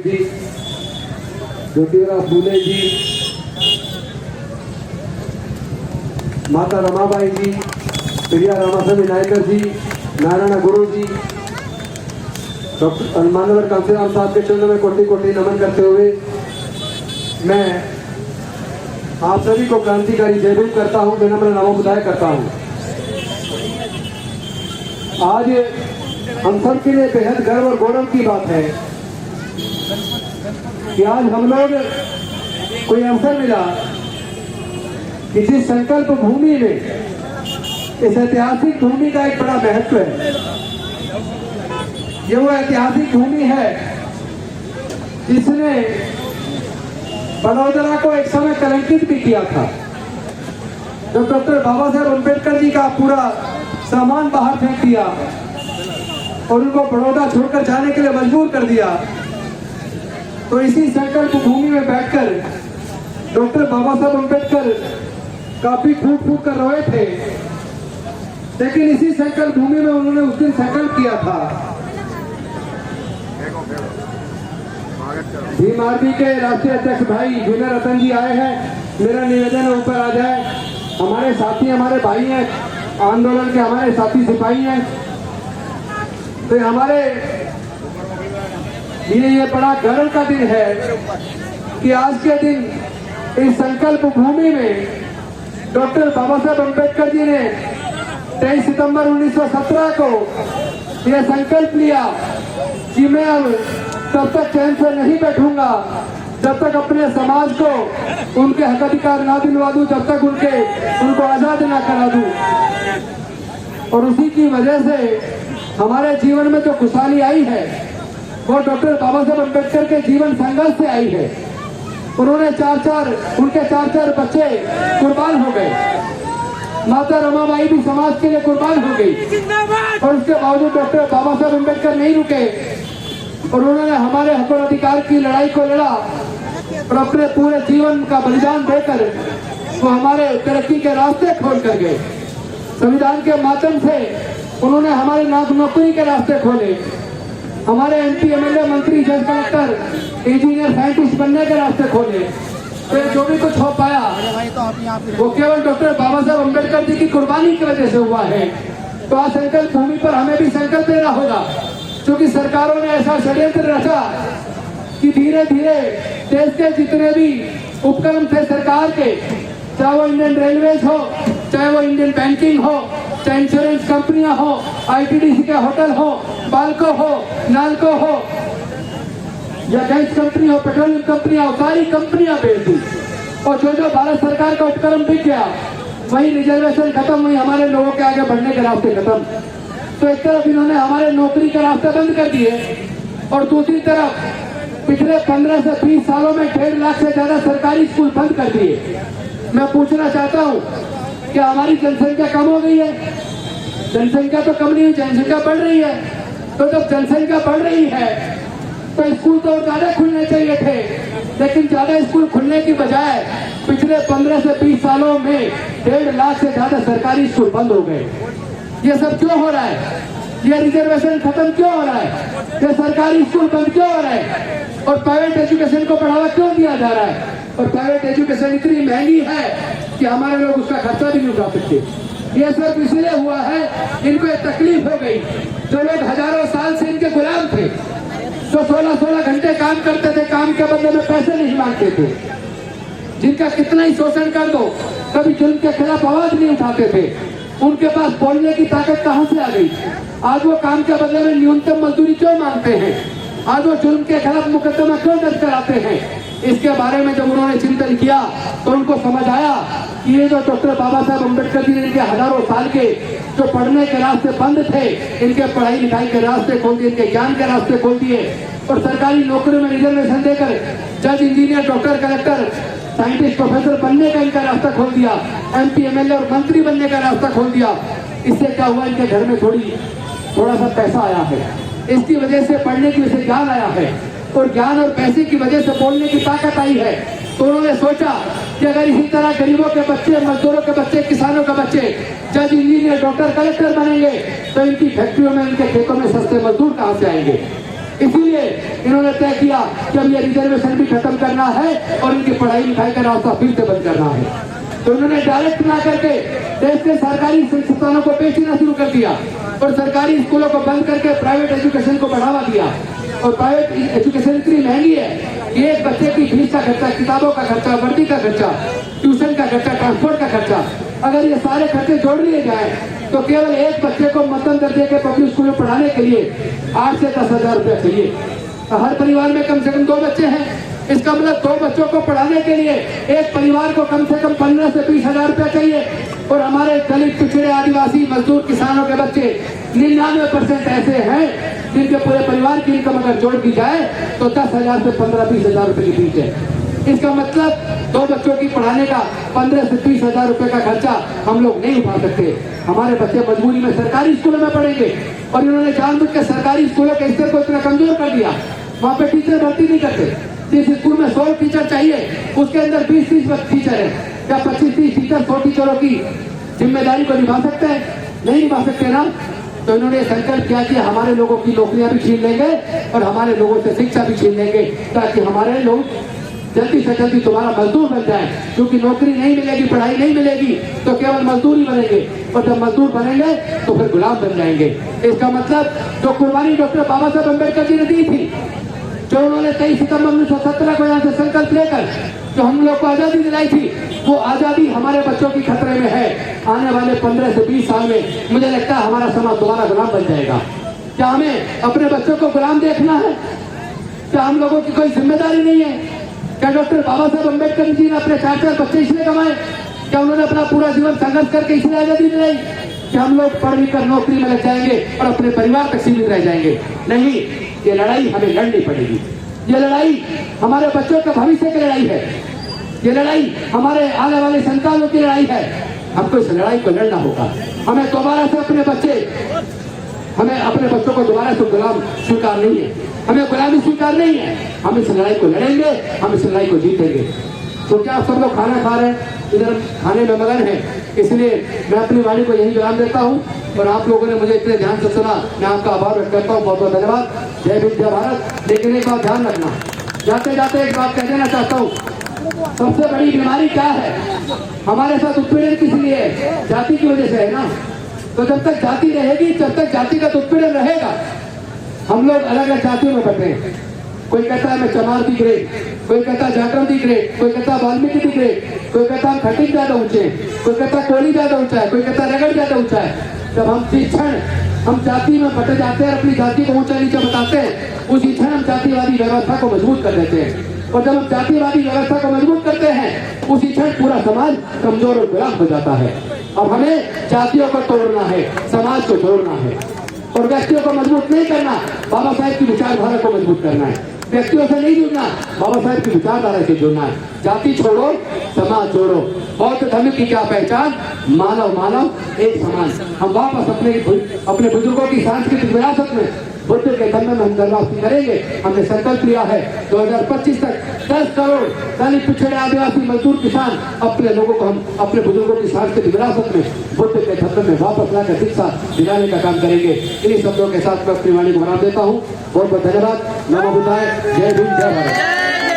शेठ जी, ज्योतिराव फूले जी, माता रमाबाई जी, प्रिया रामास्वामी नायकर जी, नारायण गुरु जी, डॉक्टर मानवर कांसीराम साहब के चरणों में कोटि कोटि नमन करते हुए मैं आप सभी को क्रांतिकारी जय भीम करता हूं, विनम्र नमोबुदाय करता हूं। आज हम सब के लिए बेहद गर्व और गौरव की बात है कि आज हम लोग कोई अवसर मिला कि जिस संकल्प भूमि में, इस ऐतिहासिक भूमि का एक बड़ा महत्व है। ये वो ऐतिहासिक भूमि है जिसने बड़ौदा को एक समय कलंकित भी किया था। जब डॉक्टर बाबा साहेब अम्बेडकर जी का पूरा सामान बाहर फेंक दिया और उनको बड़ौदा छोड़कर जाने के लिए मजबूर कर दिया, तो इसी संकल्प भूमि में बैठकर डॉक्टर बाबा साहब अम्बेडकर काफी फूट फूट कर रोए थे। लेकिन इसी संकल्प भूमि में उन्होंने उस दिन संकल्प किया था। भीम आर्मी के राष्ट्रीय अध्यक्ष भाई विनय रतन जी आए हैं, मेरा निवेदन है ऊपर आ जाए। हमारे साथी, हमारे भाई हैं, आंदोलन के हमारे साथी सिपाही हैं, तो हमारे लिए ये बड़ा गर्व का दिन है कि आज के दिन इस संकल्प भूमि में डॉक्टर बाबा साहब अम्बेडकर जी ने 23 सितंबर 1917 को यह संकल्प लिया कि मैं अब तब तक चैन से नहीं बैठूंगा जब तक अपने समाज को उनके हक अधिकार ना दिलवा दूं, जब तक उनको आजाद ना करा दूं। और उसी की वजह से हमारे जीवन में जो खुशहाली आई है वो डॉक्टर बाबा साहब अम्बेडकर के जीवन संघर्ष से आई है। उन्होंने उनके चार बच्चे कुर्बान हो गए। माता रमाबाई भी समाज के लिए कुर्बान हो गई और उसके बावजूद डॉक्टर बाबा साहब अम्बेडकर नहीं रुके और उन्होंने हमारे हक और अधिकार की लड़ाई को लड़ा और अपने पूरे जीवन का बलिदान देकर वो हमारे तरक्की के रास्ते खोल कर गए। संविधान के माध्यम से उन्होंने हमारे नौकरी के रास्ते खोले, हमारे MP MLA मंत्री जज कलेक्टर इंजीनियर साइंटिस्ट बनने के रास्ते खोले। तो जो भी कुछ हो पाया वो केवल डॉक्टर बाबा साहब अम्बेडकर जी की कुर्बानी की वजह से हुआ है। तो आज संकल्प भूमि पर हमें भी संकल्प लेना होगा, क्योंकि सरकारों ने ऐसा षड्यंत्र रचा कि धीरे धीरे देश के जितने भी उपक्रम थे सरकार के, चाहे वो इंडियन रेलवेज हो, चाहे वो इंडियन बैंकिंग हो, चाहे इंश्योरेंस कंपनियां हो, ITDC के होटल हो, बाल्को हो, नाल्को हो या गैस कंपनी हो, पेट्रोलियम कंपनियां हो, सारी कंपनियां बेच दी। और जो भारत सरकार का उपक्रम बिक गया, वही रिजर्वेशन खत्म, वही हमारे लोगों के आगे बढ़ने के रास्ते खत्म। तो एक तरफ इन्होंने हमारे नौकरी के रास्ते बंद कर दिए और दूसरी तरफ पिछले 15 से 20 सालों में 1.5 लाख से ज्यादा सरकारी स्कूल बंद कर दिए। मैं पूछना चाहता हूँ कि हमारी जनसंख्या कम हो गई है? जनसंख्या तो कम नहीं हुई, जनसंख्या बढ़ रही है। तो जब जनसंख्या बढ़ रही है तो स्कूल तो ज्यादा खुलने चाहिए थे, लेकिन ज्यादा स्कूल खुलने की बजाय पिछले 15 से 20 सालों में 1.5 लाख से ज्यादा सरकारी स्कूल बंद हो गए। ये सब क्यों हो रहा है? ये रिजर्वेशन खत्म क्यों हो रहा है? ये सरकारी स्कूल बंद क्यों हो रहा है? और प्राइवेट एजुकेशन को बढ़ावा क्यों दिया जा रहा है? और प्राइवेट एजुकेशन इतनी महंगी है कि हमारे लोग उसका खर्चा भी नहीं उठा सकते। ये सब इसलिए हुआ है, इनको एक तकलीफ हो गई। जो लोग हजारों साल से इनके गुलाम थे, जो 16-16 घंटे काम करते थे, काम के बदले में पैसे नहीं मांगते थे, जिनका कितना ही शोषण कर दो कभी जुल्म के खिलाफ आवाज नहीं उठाते थे, उनके पास बोलने की ताकत कहां से आ गई? आज वो काम के बदले में न्यूनतम मजदूरी क्यों मांगते हैं? आज वो जुल्म के खिलाफ मुकदमा क्यों दर्ज कराते हैं? इसके बारे में जब उन्होंने चिंतन किया तो उनको समझ आया कि ये जो डॉक्टर बाबा साहब अम्बेडकर जी ने इनके हजारों साल के जो पढ़ने के रास्ते बंद थे, इनके पढ़ाई लिखाई के रास्ते खोल दिए, इनके ज्ञान के रास्ते खोल दिए और सरकारी नौकरियों में रिजर्वेशन देकर जज, engineer, doctor, collector, scientist, professor बनने का इनका रास्ता खोल दिया, MP MLA और मंत्री बनने का रास्ता खोल दिया। इससे क्या हुआ? इनके घर में थोड़ा सा पैसा आया है, इसकी वजह से पढ़ने की वजह से ज्ञान आया है और ज्ञान और पैसे की वजह से बोलने की ताकत आई है। तो उन्होंने सोचा कि अगर इसी तरह गरीबों के बच्चे, मजदूरों के बच्चे, किसानों के बच्चे जज, इंजीनियर, डॉक्टर, कलेक्टर बनेंगे तो इनकी फैक्ट्रियों में, इनके खेतों में सस्ते मजदूर कहां से आएंगे? इसीलिए इन्होंने तय किया कि अब ये रिजर्वेशन भी खत्म करना है और इनकी पढ़ाई लिखाई का रास्ता फिर से बंद करना है। तो इन्होंने डायरेक्ट ना करके देश के सरकारी संस्थानों को बेचना शुरू कर दिया और सरकारी स्कूलों को बंद करके प्राइवेट एजुकेशन को बढ़ावा दिया। और प्राइवेट एजुकेशन इतनी महंगी है कि एक बच्चे की फीस का खर्चा, किताबों का खर्चा, वर्दी का खर्चा, ट्यूशन का खर्चा, ट्रांसपोर्ट का खर्चा, अगर ये सारे खर्चे जोड़ लिए जाए तो केवल एक बच्चे को मध्यम दर्जे के पब्लिक स्कूल में पढ़ाने के लिए 8 से 10 हजार रुपया चाहिए। हर परिवार में कम से कम 2 बच्चे हैं, इसका मतलब 2 बच्चों को पढ़ाने के लिए एक परिवार को कम से कम 15 से 20 हजार रुपया चाहिए। और हमारे दलित, पिछड़े, आदिवासी, मजदूर, किसानों के बच्चे 99% ऐसे हैं जिनके पूरे परिवार की इनकम अगर जोड़ दी जाए तो 10 हजार से 15-20 हजार रुपए के बीच है। इसका मतलब 2 बच्चों की पढ़ाने का 15 से 30 हजार रुपए का खर्चा हम लोग नहीं उठा सकते। हमारे बच्चे मजबूरी में सरकारी स्कूलों में पढ़ेंगे और इन्होंने जानबूझ के सरकारी स्कूलों के स्तर को इतना कमजोर कर दिया। वहाँ पे टीचर भर्ती नहीं करते। जिस स्कूल में 100 टीचर चाहिए उसके अंदर 20-30 टीचर है। क्या 25-30 टीचर 100 टीचरों की जिम्मेदारी को निभा सकते हैं? नहीं निभा सकते ना। तो इन्होंने संकल्प किया कि हमारे लोगों की नौकरियां भी छीन लेंगे और हमारे लोगों से शिक्षा भी छीन लेंगे ताकि हमारे लोग जल्दी से जल्दी तुम्हारा मजदूर बन जाए। क्योंकि नौकरी नहीं मिलेगी, पढ़ाई नहीं मिलेगी तो केवल मजदूर ही बनेंगे और जब मजदूर बनेंगे तो फिर गुलाम बन जाएंगे। इसका मतलब जो कुर्बानी डॉक्टर बाबा साहब अम्बेडकर जी ने दी थी, जो उन्होंने 23 सितंबर 1917 को यहाँ से संकल्प लेकर जो हम लोग को आजादी दिलाई थी, वो आजादी हमारे बच्चों की खतरे में है। आने वाले 15 से 20 साल में मुझे लगता है हमारा समाज दोबारा गुलाम बन जाएगा। क्या हमें अपने बच्चों को गुलाम देखना है? क्या हम लोगों की कोई जिम्मेदारी नहीं है? क्या डॉक्टर बाबा साहब अम्बेडकर जी ने अपने 4 बच्चे इसलिए कमाए? क्या उन्होंने अपना पूरा जीवन संघर्ष करके इसलिए आजादी दिलाई कि हम लोग पढ़ लिख कर नौकरी में लग जाएंगे और अपने परिवार तक सीमित रह जाएंगे? नहीं, ये लड़ाई हमें लड़नी पड़ेगी। ये लड़ाई हमारे बच्चों के भविष्य की लड़ाई है। ये लड़ाई हमारे आने वाले संतानों की लड़ाई है। हमको इस लड़ाई को लड़ना होगा। हमें दोबारा से हमें अपने बच्चों को दोबारा से गुलाम स्वीकार नहीं है। हमें गुलामी स्वीकार नहीं है। हम इस लड़ाई को लड़ेंगे, हम इस लड़ाई को जीतेंगे। तो क्या आप सब लोग खाना खा रहे हैं, इधर खाने में मगन है, इसलिए मैं अपनी वाणी को यही विराम देता हूँ। और आप लोगों ने मुझे इतने ध्यान से सुना, मैं आपका आभार व्यक्त करता हूँ। बहुत बहुत धन्यवाद। जय हिंद, जय भारत। लेकिन एक बात ध्यान रखना, जाते जाते एक बात कह देना चाहता हूँ, सबसे बड़ी बीमारी क्या है हमारे साथ? उत्पीड़न किस लिए है? जाति की वजह से है ना। तो जब तक जाति रहेगी, जब तक जातिगत उत्पीड़न रहेगा, हम लोग अलग अलग जातियों में बटे हैं। कोई कहता है मैं चमार दी ग्रेड, कोई कहता है जाटव दी ग्रेड, कोई कहता है वाल्मीकि दी ग्रेड, कोई कहता है हम खटिक ज्यादा ऊंचे हैं, कोई कहता है कोहली ज्यादा ऊंचा है, कोई कहता है रगड़ ज्यादा ऊंचा है। जब हम जिस क्षण हम जाति में बटे जाते हैं, अपनी जाति को ऊंचा नीचे बताते हैं, उसी क्षण हम जातिवादी व्यवस्था को मजबूत कर देते हैं। और जब हम जातिवादी व्यवस्था को मजबूत करते हैं, उसी क्षण पूरा समाज कमजोर और गुलाम हो जाता है। अब हमें जातियों को तोड़ना है, समाज को जोड़ना है और व्यक्तियों को मजबूत नहीं करना, बाबा साहेब की विचारधारा को मजबूत करना है। व्यक्तियों से नहीं जुड़ना, बाबा साहेब की विचारधारा से जुड़ना है। जाति छोड़ो, समाज जोड़ो। बौद्ध धर्म की क्या पहचान? मानव मानव एक समान। हम वापस अपने बुजुर्गों की सांस्कृतिक विरासत में बुद्ध के धर्म में हम गर्भावस्थी करेंगे। हमने संकल्प लिया है 2025 तक 10 करोड़ दलित, पिछड़े, आदिवासी, मजदूर, किसान अपने लोगों को हम अपने बुजुर्गों की सांस्कृतिक विरासत में बुद्ध के धर्म में वापस लाकर शिक्षा दिलाने का काम करेंगे। इन्हीं शब्दों के साथ मैं अपनी वाणी को विराम देता हूँ। बहुत बहुत धन्यवाद। नमो बुद्धाय। जय हिंद, जय भारत।